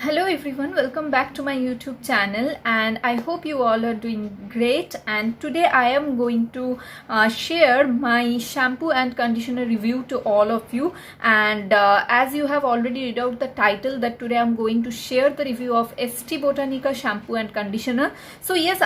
Hello everyone, welcome back to my YouTube channel and I hope you all are doing great. And today I am going to share my shampoo and conditioner review to all of you. And as you have already read out the title, that today I am going to share the review of ST Botanica shampoo and conditioner. So yes,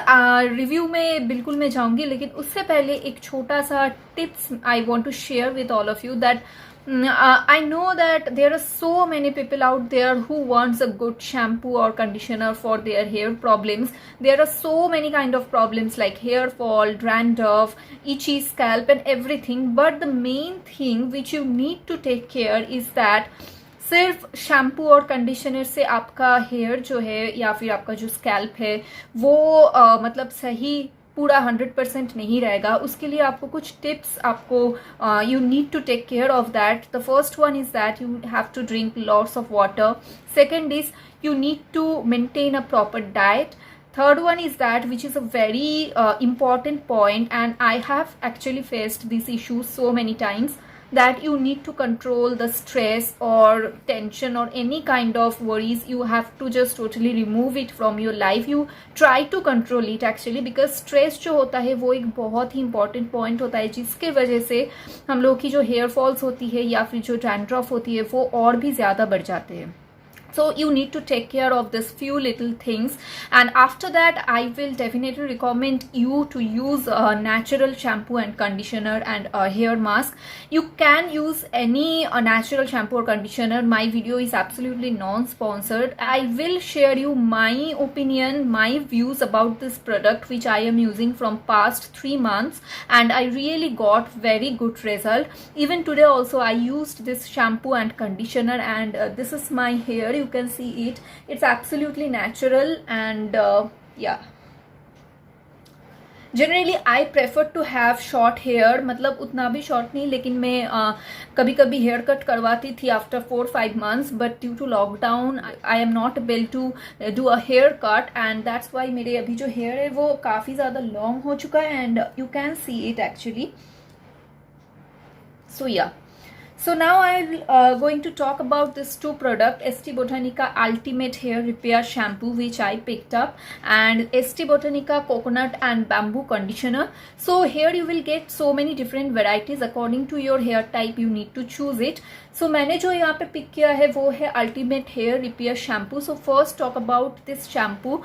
review में बिल्कुल मैं जाऊंगी, लेकिन उससे पहले एक छोटा सा tips I want to share with all of you that I know that there are so many people out there who wants a good shampoo or conditioner for their hair problems. There are so many kind of problems like hair fall, dandruff, itchy scalp and everything. But the main thing which you need to take care is that सिर्फ shampoo और conditioner से आपका hair जो है या फिर आपका जो स्कैल्प है वो मतलब सही पूरा 100% नहीं रहेगा. उसके लिए आपको कुछ टिप्स आपको you need to take care of that. The first one is that you have to drink lots of water. Second is you need to maintain a proper diet. Third one is that, which is a very important point, and I have actually faced this issue so many times, that you need to control the stress or tension or any kind of worries. You have to just totally remove it from your life. You try to control it actually, because stress जो होता है वो एक बहुत ही important point होता है जिसके वजह से हम लोग की जो हेयर फॉल्स होती है या फिर जो डैंड्रफ होती है वो और भी ज़्यादा बढ़ जाते हैं. So you need to take care of this few little things, and after that I will definitely recommend you to use a natural shampoo and conditioner and a hair mask. You can use any natural shampoo or conditioner. My video is absolutely non-sponsored. I will share you my opinion, my views about this product which I am using from past 3 months, and I really got very good result. Even today also I used this shampoo and conditioner, and this is my hair. You can see it. It's absolutely natural, and yeah, generally I prefer to have short hair. मतलब उतना भी short नहीं, लेकिन मैं कभी कभी hair cut करवाती थी after 4-5 months, but due to lockdown I am not able to do a hair cut, and that's why मेरे अभी जो हेयर है वो काफ़ी ज़्यादा लॉन्ग हो चुका है, and you can see it actually. So yeah, so now I'm going to talk about this two product, ST Botanica Ultimate Hair Repair Shampoo which I picked up, and ST Botanica Coconut and Bamboo Conditioner. So here you will get so many different varieties according to your hair type. You need to choose it. So मैंने जो यहाँ पे pick किया है वो है Ultimate Hair Repair Shampoo. So first talk about this shampoo.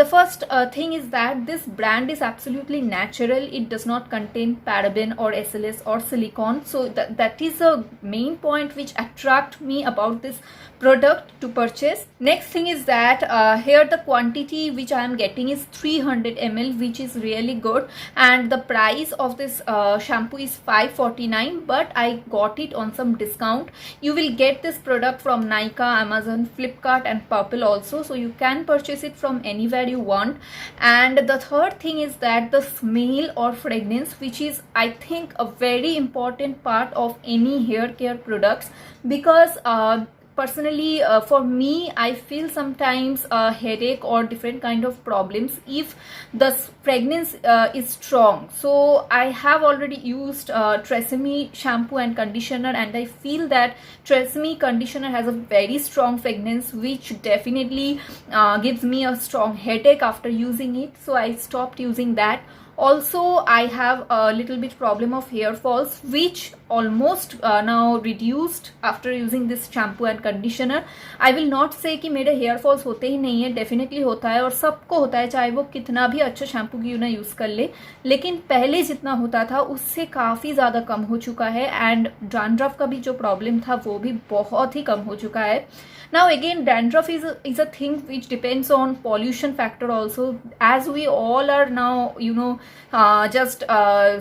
The first thing is that this brand is absolutely natural. It does not contain paraben or SLS or silicone. So that is a main point which attract me about this product to purchase. Next thing is that here the quantity which I am getting is 300 ml, which is really good, and the price of this shampoo is $5.49, but I got it on some discount. You will get this product from Nykaa, Amazon, Flipkart and Purple also, so you can purchase it from anywhere you want. And the third thing is that the smell or fragrance, which is I think a very important part of any hair care products, because personally for me I feel sometimes a headache or different kind of problems if the fragrance is strong. So I have already used Tresemme shampoo and conditioner, and I feel that Tresemme conditioner has a very strong fragrance which definitely gives me a strong headache after using it, so I stopped using that. Also I have a little bit problem of hair falls, which almost now reduced after using this shampoo and conditioner. I will not say कि मेरे hair falls होते ही नहीं है, definitely होता है और सबको होता है, चाहे वो कितना भी अच्छा शैम्पू क्यों ना यूज़ कर ले, लेकिन पहले जितना होता था उससे काफ़ी ज़्यादा कम हो चुका है. एंड डैंड्रफ का भी जो प्रॉब्लम था वो भी बहुत ही कम हो चुका है. Now again, dandruff is a thing which depends on pollution factor also, as we all are now, you know, just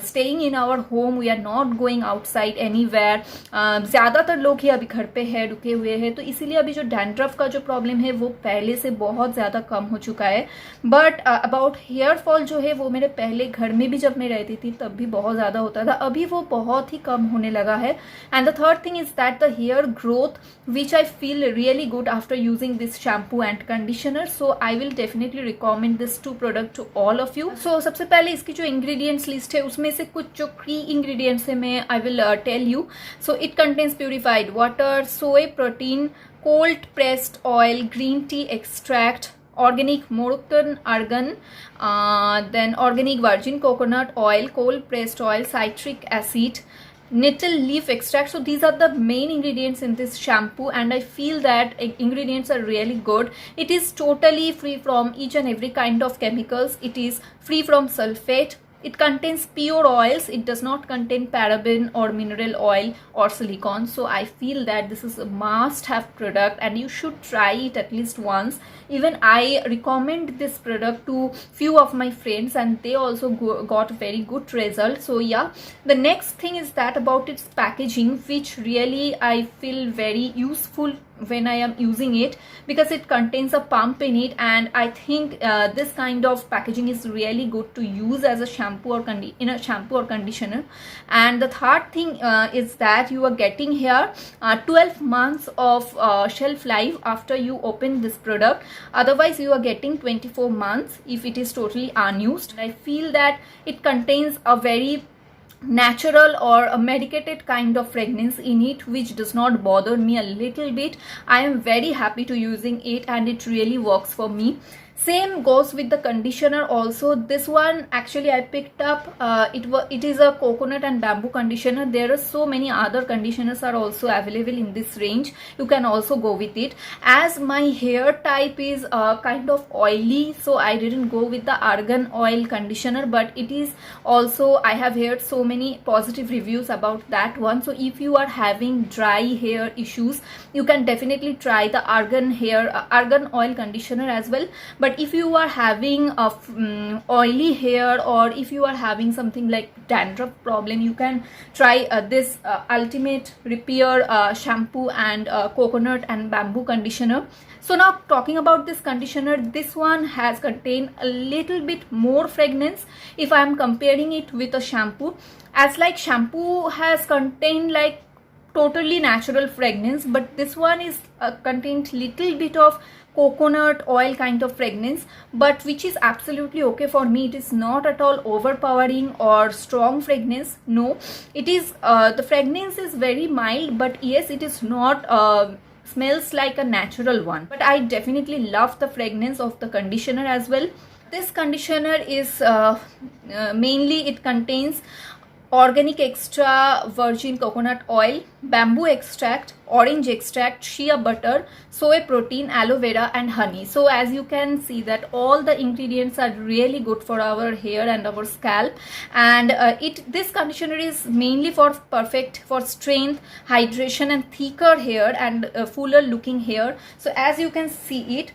staying in our home. We are not going outside anywhere. ज़्यादातर लोग ही अभी घर पे है, रुके हुए हैं, तो इसीलिए अभी जो डैंड्रफ का जो प्रॉब्लम है वो पहले से बहुत ज़्यादा कम हो चुका है. बट अबाउट हेयर फॉल जो है वो मेरे पहले घर में भी जब मैं रहती थी तब भी बहुत ज़्यादा होता था, अभी वो बहुत ही कम होने लगा है. And the third thing is that the hair growth which I feel really good after using this shampoo and conditioner. So I will definitely recommend this two product to all of you. So सबसे पहले इसकी जो ingredients list है उसमें से कुछ जो key ingredients है मैं I will tell you. So it contains purified water, soy protein, cold pressed oil, green tea extract, organic Moroccan argan, then organic virgin coconut oil, cold pressed oil, citric acid, nettle leaf extract. So these are the main ingredients in this shampoo, and I feel that ingredients are really good. It is totally free from each and every kind of chemicals. It is free from sulfate. It contains pure oils. It does not contain paraben or mineral oil or silicone. So I feel that this is a must-have product and you should try it at least once. Even I recommend this product to few of my friends and they also got very good results. So yeah, the next thing is that about its packaging, which really I feel very useful when I am using it, because it contains a pump in it, and I think this kind of packaging is really good to use as a shampoo or conditioner. And the third thing is that you are getting here 12 months of shelf life after you open this product. Otherwise you are getting 24 months if it is totally unused. I feel that it contains a very natural or a medicated kind of fragrance in it, which does not bother me a little bit. I am very happy to using it and it really works for me. Same goes with the conditioner also. This one actually I picked up, it is a coconut and bamboo conditioner. There are so many other conditioners are also available in this range. You can also go with it. As my hair type is kind of oily, so I didn't go with the argan oil conditioner, but it is also, I have heard so many positive reviews about that one. So if you are having dry hair issues, you can definitely try the argan oil conditioner as well. But if you are having oily hair, or if you are having something like dandruff problem, you can try this Ultimate Repair shampoo and coconut and bamboo conditioner. So now talking about this conditioner, this one has contained a little bit more fragrance if I am comparing it with a shampoo, as like shampoo has contained like totally natural fragrance, but this one is contained little bit of coconut oil kind of fragrance, but which is absolutely okay for me. It is not at all overpowering or strong fragrance. No, it is the fragrance is very mild, but yes, it is not smells like a natural one. But I definitely love the fragrance of the conditioner as well. This conditioner is mainly, it contains organic extra virgin coconut oil, bamboo extract, orange extract, shea butter, soy protein, aloe vera and honey. So as you can see that all the ingredients are really good for our hair and our scalp, and this conditioner is mainly perfect for strength, hydration and thicker hair and fuller looking hair. So as you can see it,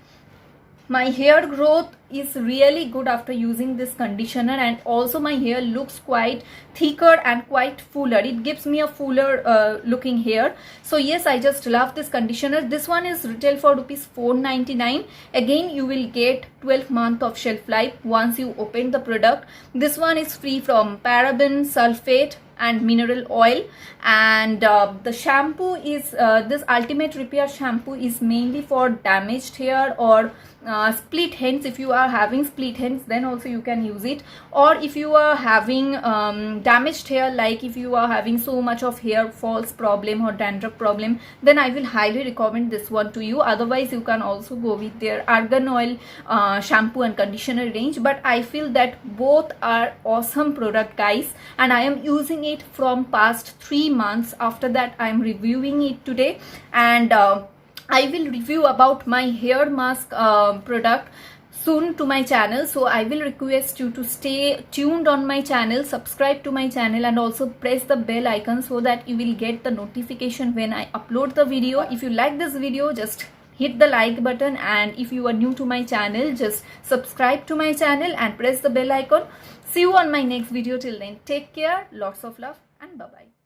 my hair growth is really good after using this conditioner, and also my hair looks quite thicker and quite fuller. It gives me a fuller looking hair. So yes, I just love this conditioner. This one is retail for ₹4.99. Again, you will get 12 months of shelf life once you open the product. This one is free from paraben, sulfate and mineral oil, and the shampoo is this Ultimate Repair shampoo is mainly for damaged hair or split ends. If you are having split ends, then also you can use it, or if you are having damaged hair, like if you are having so much of hair falls problem or dandruff problem, then I will highly recommend this one to you. Otherwise you can also go with their argan oil shampoo and conditioner range. But I feel that both are awesome product, guys, and I am using it from past 3 months. After that I am reviewing it today, and I will review about my hair mask product soon to my channel. So I will request you to stay tuned on my channel, subscribe to my channel and also press the bell icon so that you will get the notification when I upload the video. If you like this video, just hit the like button, and if you are new to my channel, just subscribe to my channel and press the bell icon. See you on my next video. Till then, take care, lots of love and bye bye.